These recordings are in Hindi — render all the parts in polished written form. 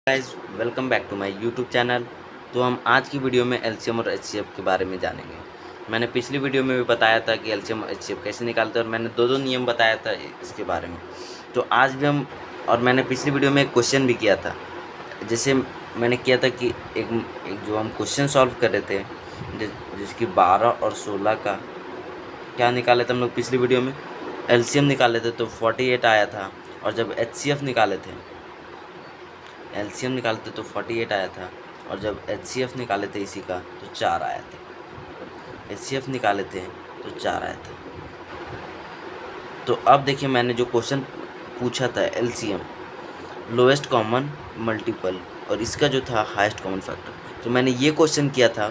Guys, welcome back to my YouTube channel. तो हम आज की वीडियो में एलसीएम और एचसीएफ के बारे में जानेंगे। मैंने पिछली वीडियो में भी बताया था कि एलसीएम और एचसीएफ कैसे निकालते हैं और मैंने दो नियम बताया था इसके बारे में। तो आज भी हम और मैंने पिछली वीडियो में एक क्वेश्चन भी किया था। जैसे मैंने किया था कि एक जो हम क्वेश्चन सॉल्व कर रहे थे जिसकी 12 और 16 का क्या निकाले थे हम लोग पिछली वीडियो में। एलसीएम निकाले थे तो 48 आया था, और जब एचसीएफ निकाले थे एलसीएम निकालते तो 48 आया था, और जब एचसीएफ निकाले थे इसी का तो 4 आया था। एचसीएफ निकाले थे तो 4 आया था। तो अब देखिए, मैंने जो क्वेश्चन पूछा था एलसीएम लोएस्ट कॉमन मल्टीपल और इसका जो था हाईएस्ट कॉमन फैक्टर, तो मैंने ये क्वेश्चन किया था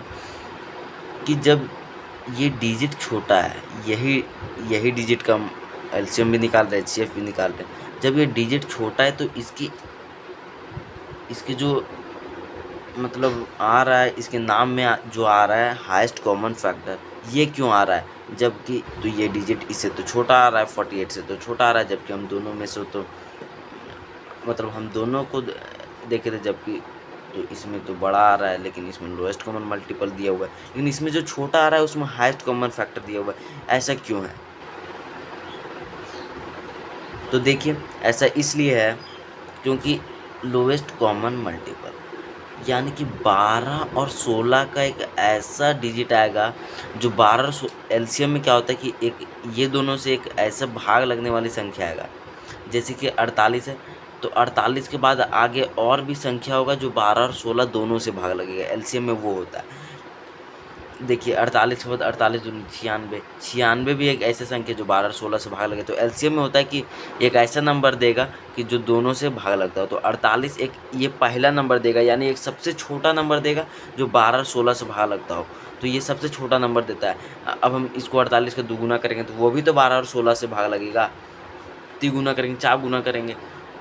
कि जब ये डिजिट छोटा है, यही डिजिट का एलसीएम भी निकाल रहे हैं, एचसीएफ भी निकाल रहे हैं। जब ये डिजिट छोटा है तो इसकी जो मतलब आ रहा है, इसके नाम में जो आ रहा है हाईएस्ट कॉमन फैक्टर, ये क्यों आ रहा है? जबकि तो ये डिजिट इससे तो छोटा आ रहा है, 48 से तो छोटा आ रहा है, जबकि हम दोनों में से तो मतलब हम दोनों को देखे थे, जबकि तो इसमें तो बड़ा आ रहा है, लेकिन इसमें लोएस्ट कॉमन मल्टीपल दिया हुआ है, लेकिन इसमें जो छोटा आ रहा है उसमें हाईएस्ट कॉमन फैक्टर दिया हुआ है। ऐसा क्यों है? तो देखिए, ऐसा इसलिए है क्योंकि लोएस्ट कॉमन मल्टीपल यानी कि 12 और 16 का एक ऐसा डिजिट आएगा जो 12 और एलसीएम में क्या होता है कि एक ये दोनों से एक ऐसा भाग लगने वाली संख्या आएगा। जैसे कि 48 है तो 48 के बाद आगे और भी संख्या होगा जो 12 और 16 दोनों से भाग लगेगा। एलसीएम में वो होता है। देखिए, 48 के बाद 48 दूनी 96, 96 भी एक ऐसी संख्या जो 12 और 16 से भाग लगे। तो एलसीएम में होता है कि एक ऐसा नंबर देगा कि जो दोनों से भाग लगता हो। तो 48 एक ये पहला नंबर देगा, यानी एक सबसे छोटा नंबर देगा जो 12 और 16 से भाग लगता हो। तो ये सबसे छोटा नंबर देता है। अब हम इसको 48 का दुगुना करेंगे तो वो भी तो 12 और 16 से भाग लगेगा। तिगुना करेंगे, 4 गुना करेंगे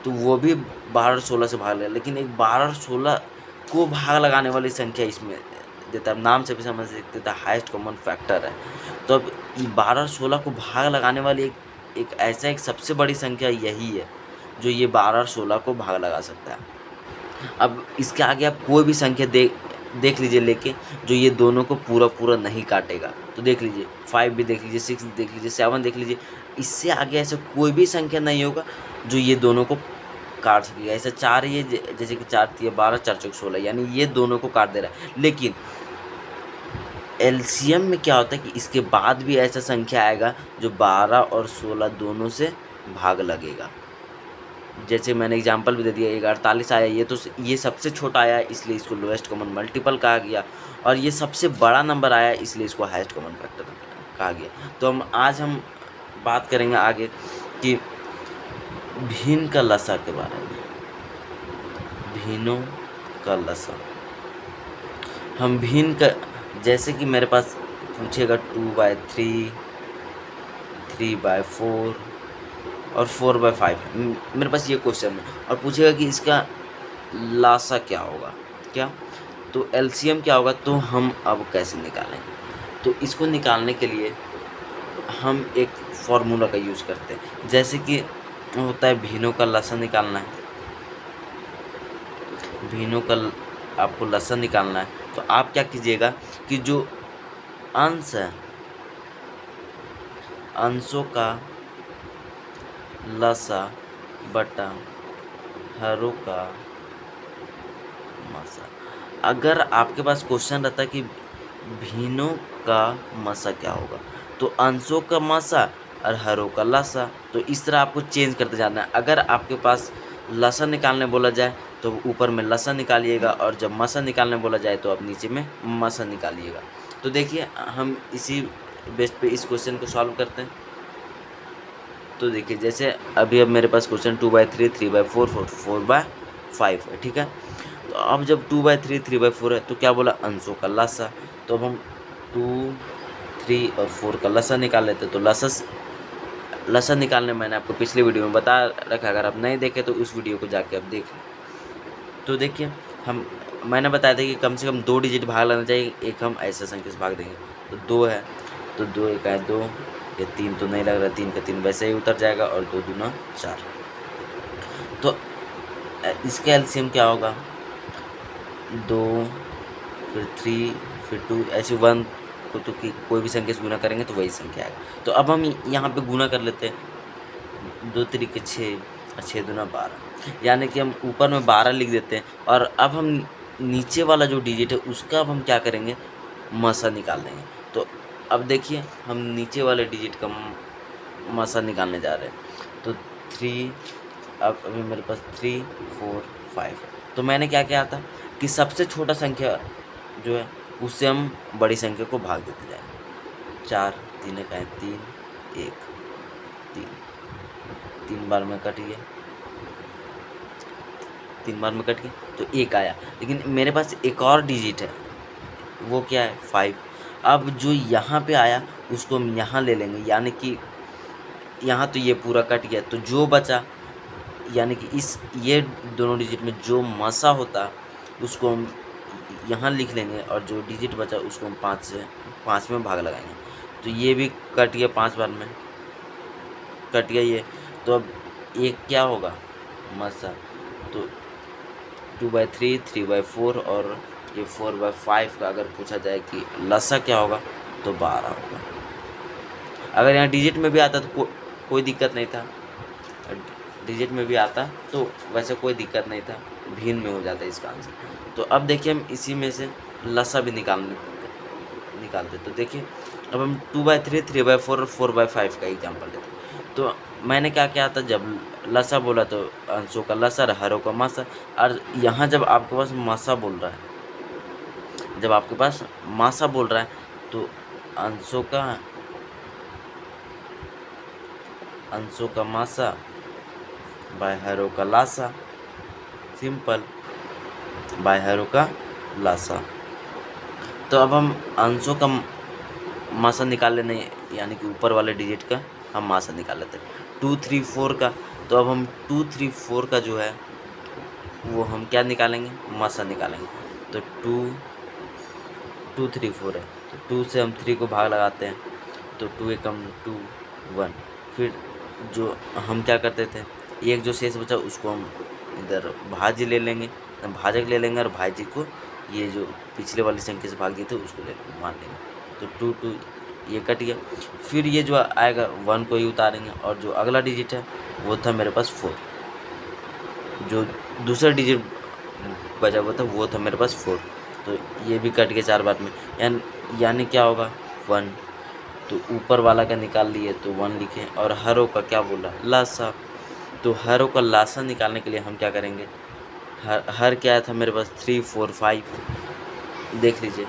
तो वो भी 12 और 16 से भाग लगेगा। लेकिन एक 12 और 16 को भाग लगाने वाली संख्या इसमें देता है। नाम से भी समझ सकते थे, हाईएस्ट कॉमन फैक्टर है। तो अब 12 और 16 को भाग लगाने वाली एक ऐसा एक सबसे बड़ी संख्या यही है जो ये 12 और 16 को भाग लगा सकता है। अब इसके आगे आप कोई भी संख्या देख लीजिए लेके, जो ये दोनों को पूरा नहीं काटेगा। तो देख लीजिए, 5 भी देख लीजिए, 6 देख लीजिए, 7 देख लीजिए। इससे आगे ऐसा कोई भी संख्या नहीं होगा जो ये दोनों को काट सकेगा। ऐसा 4 ये जैसे कि 4 3 12 4 चौक 16, यानी ये दोनों को काट दे रहा है। लेकिन एलसीएम में क्या होता है कि इसके बाद भी ऐसा संख्या आएगा जो 12 और 16 दोनों से भाग लगेगा। जैसे मैंने एग्जांपल भी दे दिया, एक 48 आया, ये सबसे छोटा आया इसलिए इसको लोएस्ट कॉमन मल्टीपल कहा गया, और ये सबसे बड़ा नंबर आया इसलिए इसको हाईएस्ट कॉमन फैक्टर कहा गया। तो आज हम बात करेंगे आगे कि भिन्न का लसा के बारे में। भिन्नों का लसा, हम भिन्न का, जैसे कि मेरे पास पूछेगा 2/3, 3/4 और 4/5 मेरे पास ये क्वेश्चन है, और पूछेगा कि इसका लासा क्या होगा, क्या तो एलसीएम क्या होगा। तो हम अब कैसे निकालेंगे? तो इसको निकालने के लिए हम एक फॉर्मूला का यूज़ करते हैं। जैसे कि होता है भिन्नों का लसा निकालना है, भिन्नों का आपको लसा निकालना है, तो आप क्या कीजिएगा कि जो अंश है, अंशों का लसा बटा हरों का मसा। अगर आपके पास क्वेश्चन रहता है कि भिन्नों का मसा क्या होगा, तो अंशों का मसा और हरों का लसा, तो इस तरह आपको चेंज करते जाना है। अगर आपके पास लसा निकालने बोला जाए तो ऊपर में लसा निकालिएगा, और जब मसा निकालने बोला जाए तो आप नीचे में मसा निकालिएगा। तो देखिए, हम इसी बेस पे इस क्वेश्चन को सॉल्व करते हैं। तो देखिए, जैसे अब मेरे पास क्वेश्चन 2/3, 3/4, 4/5 है, ठीक है। तो अब जब 2/3, 3/4 है तो क्या बोला, अंशों का लसा। तो अब हम 2, 3 और 4 का लसा निकाल लेते। तो लसा निकालने मैंने आपको पिछले वीडियो में बता रखा, अगर आप नहीं देखे तो उस वीडियो को जाके आप देख लें। तो देखिए, मैंने बताया था कि कम से कम 2 डिजिट भाग लेना चाहिए, एक हम ऐसे संख्या से भाग देंगे। तो 2 है तो 2 एक है 2, ये 3 तो नहीं लग रहा, 3 का 3 वैसे ही उतर जाएगा, और 2 दूना 4। तो इसका एलसीएम क्या होगा, 2 फिर 3 फिर 2 ऐसे 1 को तो कोई भी संख्या से गुना करेंगे तो वही संख्या आएगा। तो अब हम यहाँ पे गुना कर लेते हैं, 2 तरीके 6 और 6 दूना 12, यानी कि हम ऊपर में 12 लिख देते हैं और अब हम नीचे वाला जो डिजिट है उसका अब हम क्या करेंगे, मसा निकाल देंगे। तो अब देखिए हम नीचे वाले डिजिट का मसा निकालने जा रहे हैं। तो 3, अब अभी मेरे पास 3 4 5, तो मैंने क्या किया था कि सबसे छोटा संख्या जो है उससे हम बड़ी संख्या को भाग देते जाएंगे। 4 3 का है 3 1 3, 3 बार में कट गया, 3 बार में कट गया तो 1 आया। लेकिन मेरे पास एक और डिजिट है, वो क्या है 5। अब जो यहाँ पे आया उसको हम यहाँ ले लेंगे, यानी कि यहाँ तो ये पूरा कट गया, तो जो बचा यानी कि ये दोनों डिजिट में जो मसा होता उसको हम यहाँ लिख लेंगे और जो डिजिट बचा उसको हम 5 में भाग लगाएंगे। तो ये भी कट गया, 5 बार में कट गया ये। तो अब एक क्या होगा मसा, तो 2/3 3/4 और ये 4/5 का अगर पूछा जाए कि लसा क्या होगा तो 12 होगा। अगर यहाँ डिजिट में भी आता तो कोई दिक्कत नहीं था, डिजिट में भी आता तो वैसे कोई दिक्कत नहीं था, भिन्न में हो जाता इसका आंसर। तो अब देखिए हम इसी में से लसा भी निकालते। तो देखिए अब हम 2/3 3/4 और 4/5 का एग्जाम्पल लेते हैं। तो मैंने क्या किया था, जब लसा बोला तो अंशों का लसा और हरों का मासा, और यहाँ जब आपके पास मासा बोल रहा है, जब आपके पास मासा बोल रहा है तो अंशों का मासा बाय हरों का लासा, सिंपल, बाय हरों का लासा। तो अब हम अंशों का मासा निकाल लेने, यानी कि ऊपर वाले डिजिट का हम मासा निकाल लेते हैं 2 3 4 का। तो अब हम 2 3 4 का जो है वो हम क्या निकालेंगे, मासा निकालेंगे। तो 2 3 4 है, तो 2 से हम 3 को भाग लगाते हैं, तो 2 एकम 2 1। फिर जो हम क्या करते थे, एक जो शेष बचा उसको हम इधर भाज्य ले लेंगे, भाजक ले लेंगे और भाज्य को ये जो पिछले वाली संख्या से भाग दिए थे उसको मान लेंगे। तो 2 2 ये कट गया। फिर ये जो आएगा 1 को ही उतारेंगे और जो अगला डिजिट है वो था मेरे पास 4, जो दूसरा डिजिट बचा हुआ था वो था मेरे पास 4। तो ये भी कट गया 4 बार में, यानी क्या होगा 1। तो ऊपर वाला का निकाल लिए तो 1 लिखे, और हरों का क्या बोला लासा। तो हरों का लासा निकालने के लिए हम क्या करेंगे, हर क्या था मेरे पास 3 4 5, देख लीजिए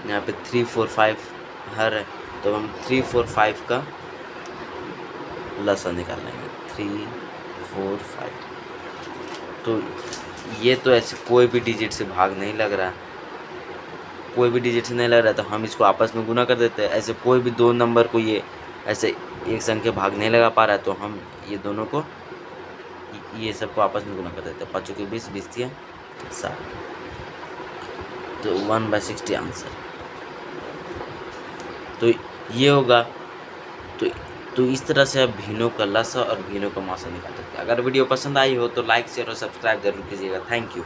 यहाँ पे 3 4 5 हर है, तो हम 3 4 5 का लसा निकाल लेंगे 3 4 5। तो ये तो ऐसे कोई भी डिजिट से भाग नहीं लग रहा, कोई भी डिजिट से नहीं लग रहा, तो हम इसको आपस में गुना कर देते हैं। ऐसे कोई भी 2 नंबर को ये ऐसे एक संख्या भाग नहीं लगा पा रहा है, तो हम ये दोनों को ये सबको आपस में गुना कर देते हैं। 5 के 20 20 दिया 7, तो 1/60 आंसर। तो ये होगा। तो इस तरह से आप भिन्नों का लसा और भिन्नों का मासा निकाल सकते हैं। अगर वीडियो पसंद आई हो तो लाइक शेयर और सब्सक्राइब जरूर कीजिएगा। Thank you.